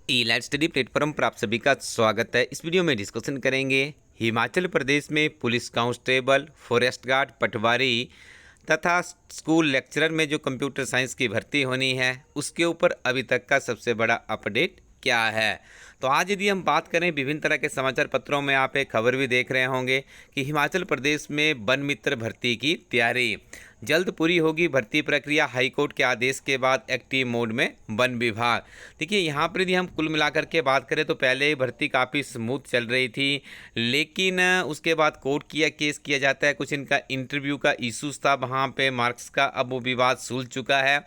ई live study platform पर आप सभी का स्वागत है। इस वीडियो में डिस्कशन करेंगे हिमाचल प्रदेश में पुलिस कांस्टेबल, फॉरेस्ट गार्ड, पटवारी तथा स्कूल लेक्चरर में जो कंप्यूटर साइंस की भर्ती होनी है उसके ऊपर अभी तक का सबसे बड़ा अपडेट क्या है। तो आज यदि हम बात करें, विभिन्न तरह के समाचार पत्रों में आप एक खबर भी देख रहे होंगे कि हिमाचल प्रदेश में वन मित्र भर्ती की तैयारी जल्द पूरी होगी। भर्ती प्रक्रिया हाईकोर्ट के आदेश के बाद एक्टिव मोड में वन विभाग। देखिए, यहाँ पर यदि हम कुल मिलाकर के बात करें तो पहले भर्ती काफ़ी स्मूथ चल रही थी, लेकिन उसके बाद कोर्ट किया केस किया जाता है, कुछ इनका इंटरव्यू का इशूज़ था वहाँ पे मार्क्स का, अब वो विवाद सुलझ चुका है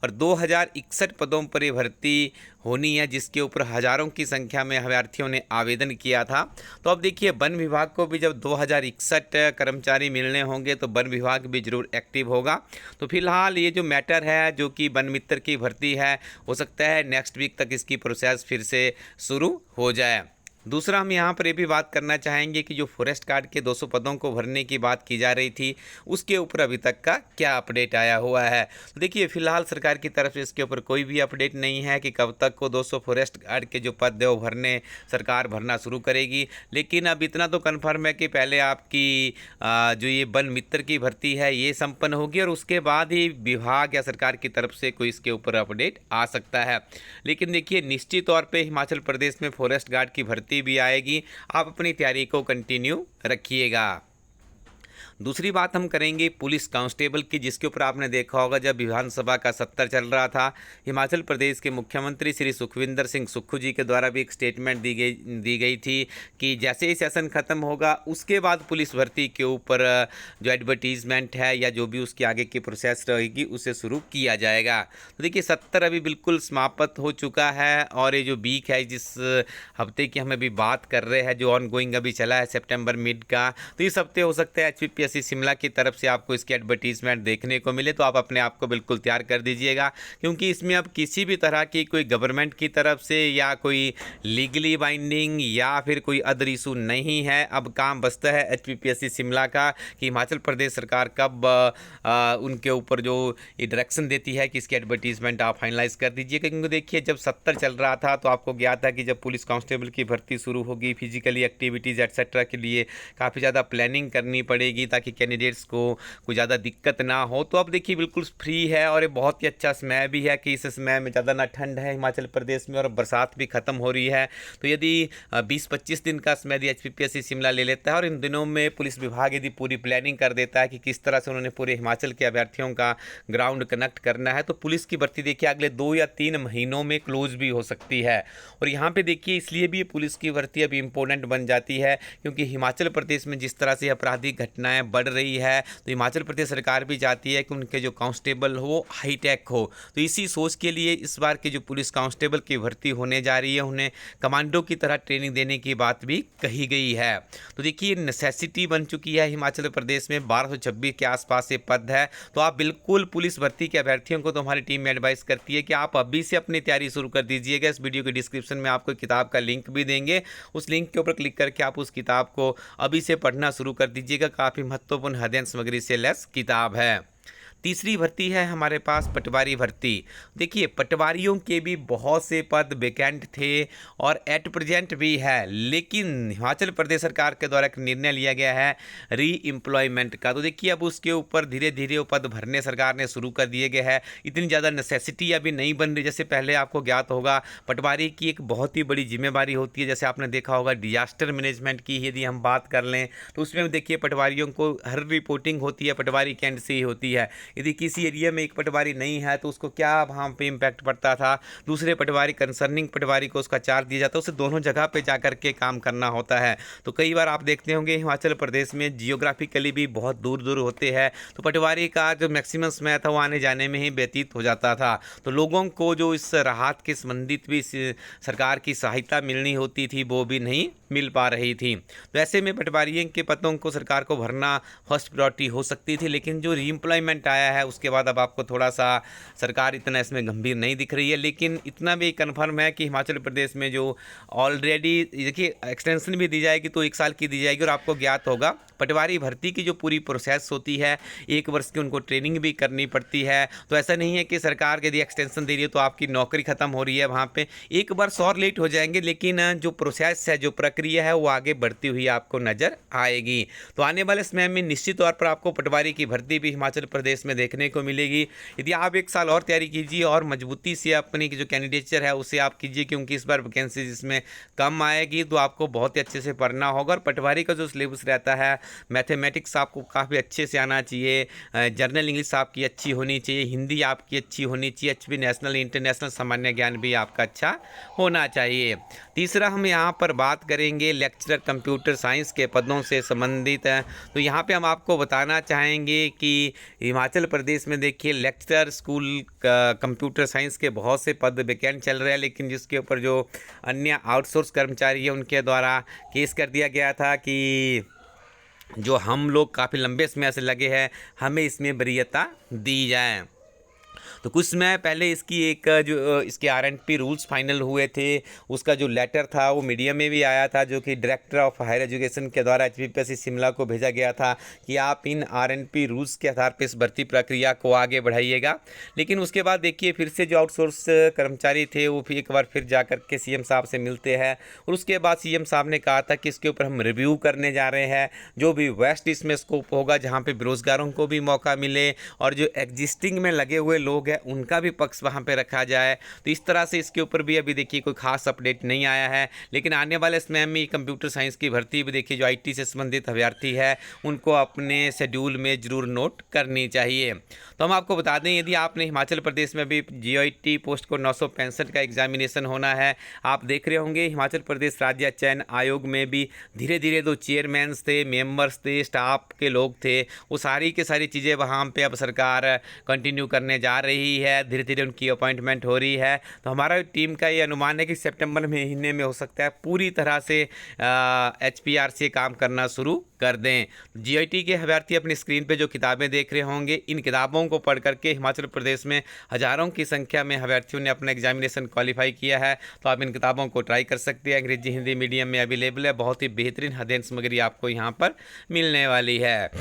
और 2061 पदों पर ये भर्ती होनी है, जिसके ऊपर हज़ारों की संख्या में अभ्यर्थियों ने आवेदन किया था। तो अब देखिए, वन विभाग को भी जब 2061 कर्मचारी मिलने होंगे तो वन विभाग भी जरूर एक्टिव होगा। तो फिलहाल ये जो मैटर है, जो कि वन मित्र की भर्ती है, हो सकता है नेक्स्ट वीक तक इसकी प्रोसेस फिर से शुरू हो जाए। दूसरा, हम यहाँ पर ये भी बात करना चाहेंगे कि जो फॉरेस्ट गार्ड के 200 पदों को भरने की बात की जा रही थी, उसके ऊपर अभी तक का क्या अपडेट आया हुआ है। तो देखिए, फिलहाल सरकार की तरफ से इसके ऊपर कोई भी अपडेट नहीं है कि कब तक को 200 फॉरेस्ट गार्ड के जो पद है वो भरने सरकार भरना शुरू करेगी। लेकिन अब इतना तो कन्फर्म है कि पहले आपकी जो ये वन मित्र की भर्ती है ये संपन्न होगी और उसके बाद ही विभाग या सरकार की तरफ से कोई इसके ऊपर अपडेट आ सकता है। लेकिन देखिए, निश्चित तौर पर हिमाचल प्रदेश में फॉरेस्ट गार्ड की भर्ती भी आएगी। आप अपनी तैयारी को कंटिन्यू रखिएगा। दूसरी बात हम करेंगे पुलिस कांस्टेबल की, जिसके ऊपर आपने देखा होगा जब विधानसभा का सत्र चल रहा था, हिमाचल प्रदेश के मुख्यमंत्री श्री सुखविंदर सिंह सुक्खू जी के द्वारा भी एक स्टेटमेंट दी गई थी कि जैसे ही सेशन ख़त्म होगा उसके बाद पुलिस भर्ती के ऊपर जो एडवर्टीजमेंट है या जो भी उसकी आगे की प्रोसेस रहेगी उसे शुरू किया जाएगा। तो देखिए, सत्र अभी बिल्कुल समाप्त हो चुका है और ये जो वीक है, जिस हफ्ते की हम अभी बात कर रहे हैं, जो ऑन गोइंग अभी चला है सितंबर मिड का, तो इस हफ्ते हो सकता है HPPSC शिमला की तरफ से आपको इसकी एडवर्टीजमेंट देखने को मिले। तो आप अपने आप को बिल्कुल तैयार कर दीजिएगा, क्योंकि इसमें अब किसी भी तरह की कोई गवर्नमेंट की तरफ से या कोई लीगली बाइंडिंग या फिर कोई अदर इशू नहीं है। अब काम बचता है HPPSC शिमला का कि हिमाचल प्रदेश सरकार कब उनके ऊपर जो ये डायरेक्शन देती है कि इसकी एडवर्टीजमेंट आप फाइनलाइज कर दीजिएगा। क्योंकि देखिए, जब 70 चल रहा था तो आपको ज्ञात था कि जब पुलिस कांस्टेबल की भर्ती शुरू होगी, फिजिकली एक्टिविटीज़ एक्सेट्रा के लिए काफ़ी ज़्यादा प्लानिंग करनी पड़ेगी ताकि कैंडिडेट्स को कोई ज़्यादा दिक्कत ना हो। तो अब देखिए, बिल्कुल फ्री है और ये बहुत ही अच्छा समय भी है कि इस समय में ज़्यादा ना ठंड है हिमाचल प्रदेश में और बरसात भी ख़त्म हो रही है। तो यदि 20-25 दिन का समय यदि HPPSC शिमला ले लेता है और इन दिनों में पुलिस विभाग यदि पूरी प्लानिंग कर देता है कि किस तरह से उन्होंने पूरे हिमाचल के अभ्यर्थियों का ग्राउंड कनेक्ट करना है, तो पुलिस की भर्ती देखिए अगले 2 या 3 महीनों में क्लोज भी हो सकती है। और यहाँ पे देखिए, इसलिए भी पुलिस की भर्ती अब इम्पोर्टेंट बन जाती है क्योंकि हिमाचल प्रदेश में जिस तरह से आपराधिक घटनाएं बढ़ रही है, तो हिमाचल प्रदेश सरकार भी चाहती है कि उनके जो कांस्टेबल हो हाईटेक हो। तो इसी सोच के लिए इस बार की जो पुलिस कांस्टेबल की भर्ती होने जा रही है, उन्हें कमांडो की तरह ट्रेनिंग देने की बात भी कही गई है। तो देखिए, नेसेसिटी बन चुकी है हिमाचल प्रदेश में। 1226 के आसपास ये पद है। तो आप बिल्कुल पुलिस भर्ती के अभ्यर्थियों को तो हमारी टीम में एडवाइस करती है कि आप अभी से अपनी तैयारी शुरू कर दीजिएगा। इस वीडियो के डिस्क्रिप्शन में आपको किताब का लिंक भी देंगे, उस लिंक के ऊपर क्लिक करके आप उस किताब को अभी से पढ़ना शुरू कर दीजिएगा। काफ़ी महत्वपूर्ण अध्ययन सामग्री से लैस किताब है। तीसरी भर्ती है हमारे पास पटवारी भर्ती। देखिए, पटवारियों के भी बहुत से पद वैकेंट थे और एट प्रेजेंट भी है, लेकिन हिमाचल प्रदेश सरकार के द्वारा एक निर्णय लिया गया है री एम्प्लॉयमेंट का। तो देखिए, अब उसके ऊपर धीरे धीरे वो पद भरने सरकार ने शुरू कर दिए गए हैं। इतनी ज़्यादा नेसेसिटी अभी नहीं बन रही। जैसे पहले आपको ज्ञात होगा, पटवारी की एक बहुत ही बड़ी जिम्मेवारी होती है। जैसे आपने देखा होगा डिजास्टर मैनेजमेंट की यदि हम बात कर लें तो उसमें देखिए पटवारियों को हर रिपोर्टिंग होती है पटवारी के एंड से ही होती है। यदि किसी एरिया में एक पटवारी नहीं है तो उसको क्या वहाँ पे इम्पैक्ट पड़ता था, दूसरे पटवारी कंसर्निंग पटवारी को उसका चार्ज दिया जाता है, उसे दोनों जगह पे जा कर के काम करना होता है। तो कई बार आप देखते होंगे हिमाचल प्रदेश में जियोग्राफिकली भी बहुत दूर दूर होते हैं, तो पटवारी का जो मैक्सिमम समय था वो आने जाने में ही व्यतीत हो जाता था। तो लोगों को जो इस राहत के संबंधित भी सरकार की सहायता मिलनी होती थी वो भी नहीं मिल पा रही थी। तो ऐसे में पटवारियों के पदों को सरकार को भरना फर्स्ट प्रायोरिटी हो सकती थी, लेकिन जो रीएम्प्लॉयमेंट आया है उसके बाद अब आपको थोड़ा सा सरकार इतना इसमें गंभीर नहीं दिख रही है। लेकिन इतना भी कन्फर्म है कि हिमाचल प्रदेश में जो ऑलरेडी देखिए एक्सटेंशन भी दी जाएगी तो 1 साल की दी जाएगी। और आपको ज्ञात होगा पटवारी भर्ती की जो पूरी प्रोसेस होती है 1 वर्ष की उनको ट्रेनिंग भी करनी पड़ती है। तो ऐसा नहीं है कि सरकार यदि एक्सटेंशन दे रही है तो आपकी नौकरी ख़त्म हो रही है, वहाँ पे 1 वर्ष और लेट हो जाएंगे, लेकिन जो प्रोसेस है, जो प्रक्रिया है, वो आगे बढ़ती हुई आपको नज़र आएगी। तो आने वाले समय में निश्चित तौर पर आपको पटवारी की भर्ती भी हिमाचल प्रदेश में देखने को मिलेगी। यदि आप 1 साल और तैयारी कीजिए और मजबूती से अपनी जो कैंडिडेचर है उसे आप कीजिए, क्योंकि इस बार वैकेंसी जिसमें कम आएगी, तो आपको बहुत ही अच्छे से पढ़ना होगा। और पटवारी का जो सिलेबस रहता है, मैथमेटिक्स आपको काफ़ी अच्छे से आना चाहिए, जर्नल इंग्लिश आपकी अच्छी होनी चाहिए, हिंदी आपकी अच्छी होनी चाहिए, एचपी नेशनल इंटरनेशनल सामान्य ज्ञान भी आपका अच्छा होना चाहिए। तीसरा हम यहाँ पर बात करेंगे लेक्चरर कंप्यूटर साइंस के पदों से संबंधित है। तो यहाँ पे हम आपको बताना चाहेंगे कि हिमाचल प्रदेश में देखिए लेक्चरर स्कूल कंप्यूटर साइंस के बहुत से पद वैकेंट चल रहे हैं, लेकिन जिसके ऊपर जो अन्य आउटसोर्स कर्मचारी है उनके द्वारा केस कर दिया गया था कि जो हम लोग काफ़ी लंबे समय से लगे हैं, हमें इसमें वरीयता दी जाए। तो कुछ समय पहले इसकी एक जो इसके आरएनपी रूल्स फाइनल हुए थे, उसका जो लेटर था वो मीडिया में भी आया था, जो कि डायरेक्टर ऑफ हायर एजुकेशन के द्वारा एचपीपीएससी शिमला को भेजा गया था कि आप इन आरएनपी रूल्स के आधार पर इस भर्ती प्रक्रिया को आगे बढ़ाइएगा। लेकिन उसके बाद देखिए फिर से जो आउटसोर्स कर्मचारी थे वो फिर एक बार फिर जा कर के सीएम साहब से मिलते हैं, और उसके बाद सीएम साहब ने कहा था कि इसके ऊपर हम रिव्यू करने जा रहे हैं, जो भी वेस्ट इसमें स्कोप होगा, जहाँ पे बेरोजगारों को भी मौका मिले और जो एग्जिस्टिंग में लगे हुए लोग हैं उनका भी पक्ष वहाँ पे रखा जाए। तो इस तरह से इसके ऊपर भी अभी देखिए कोई खास अपडेट नहीं आया है, लेकिन आने वाले समय में कंप्यूटर साइंस की भर्ती भी देखिए जो आईटी से संबंधित अभ्यर्थी है उनको अपने शेड्यूल में ज़रूर नोट करनी चाहिए। तो हम आपको बता दें, यदि आपने हिमाचल प्रदेश में भी जीआईटी पोस्ट को 965 का एग्जामिनेशन होना है, आप देख रहे होंगे हिमाचल प्रदेश राज्य चयन आयोग में भी धीरे धीरे जो चेयरमैन्स थे, मेंबर्स थे, स्टाफ के लोग थे, वो सारी की सारी चीज़ें वहाँ पे अब सरकार कंटिन्यू करने जा रही है, धीरे धीरे उनकी अपॉइंटमेंट हो रही है। तो हमारा टीम का ये अनुमान है कि सितंबर महीने में हो सकता है पूरी तरह से एचपीआरसी काम करना शुरू कर दें। जीआईटी के अभ्यर्थी अपनी स्क्रीन पे जो किताबें देख रहे होंगे, इन किताबों को पढ़ करके हिमाचल प्रदेश में हज़ारों की संख्या में अभ्यर्थियों ने अपना एग्जामिनेशन क्वालिफाई किया है। तो आप इन किताबों को ट्राई कर सकते हैं, अंग्रेजी हिंदी मीडियम में अवेलेबल है, बहुत ही बेहतरीन अध्ययन सामग्री आपको यहाँ पर मिलने वाली है।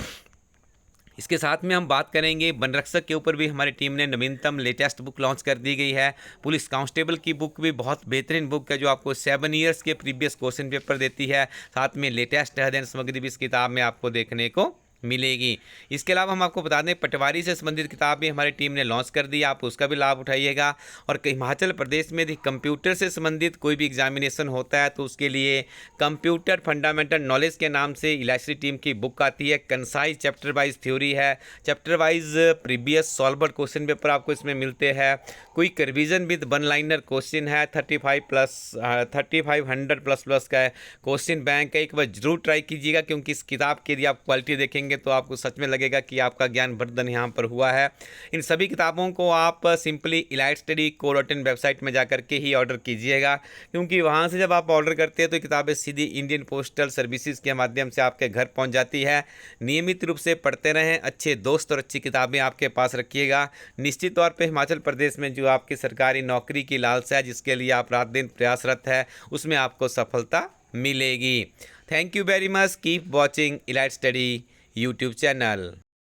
इसके साथ में हम बात करेंगे वन रक्षक के ऊपर भी हमारी टीम ने नवीनतम लेटेस्ट बुक लॉन्च कर दी गई है। पुलिस कांस्टेबल की बुक भी बहुत बेहतरीन बुक है, जो आपको 7 ईयर्स के प्रीवियस क्वेश्चन पेपर देती है, साथ में लेटेस्ट अध्ययन सामग्री भी इस किताब में आपको देखने को मिलेगी। इसके अलावा हम आपको बता दें पटवारी से संबंधित किताब भी हमारी टीम ने लॉन्च कर दी, आप उसका भी लाभ उठाइएगा। और हिमाचल प्रदेश में कंप्यूटर से संबंधित कोई भी एग्जामिनेशन होता है तो उसके लिए कंप्यूटर फंडामेंटल नॉलेज के नाम से इलास्ट्री टीम की बुक आती है। कंसाइज चैप्टर वाइज थ्योरी है, chapter wise previous solver question paper आपको इसमें मिलते हैं, quick revision with one liner question है, 3500 प्लस का क्वेश्चन बैंक है। एक बार जरूर ट्राई कीजिएगा, क्योंकि इस किताब की यदि आप क्वालिटी देखेंगे तो आपको सच में लगेगा कि आपका ज्ञान वर्धन यहाँ पर हुआ है। इन सभी किताबों को आप सिंपली इलाइट स्टडी को.इन वेबसाइट में जाकर के ही ऑर्डर कीजिएगा, क्योंकि वहाँ से जब आप ऑर्डर करते हैं तो किताबें सीधी इंडियन पोस्टल सर्विसेज के माध्यम से आपके घर पहुँच जाती है। नियमित रूप से पढ़ते रहें, अच्छे दोस्त और अच्छी किताबें आपके पास रखिएगा। निश्चित तौर पर हिमाचल प्रदेश में जो आपकी सरकारी नौकरी की लालसा है, जिसके लिए आप रात दिन प्रयासरत है, उसमें आपको सफलता मिलेगी। Thank you very much, keep watching elite study YouTube channel.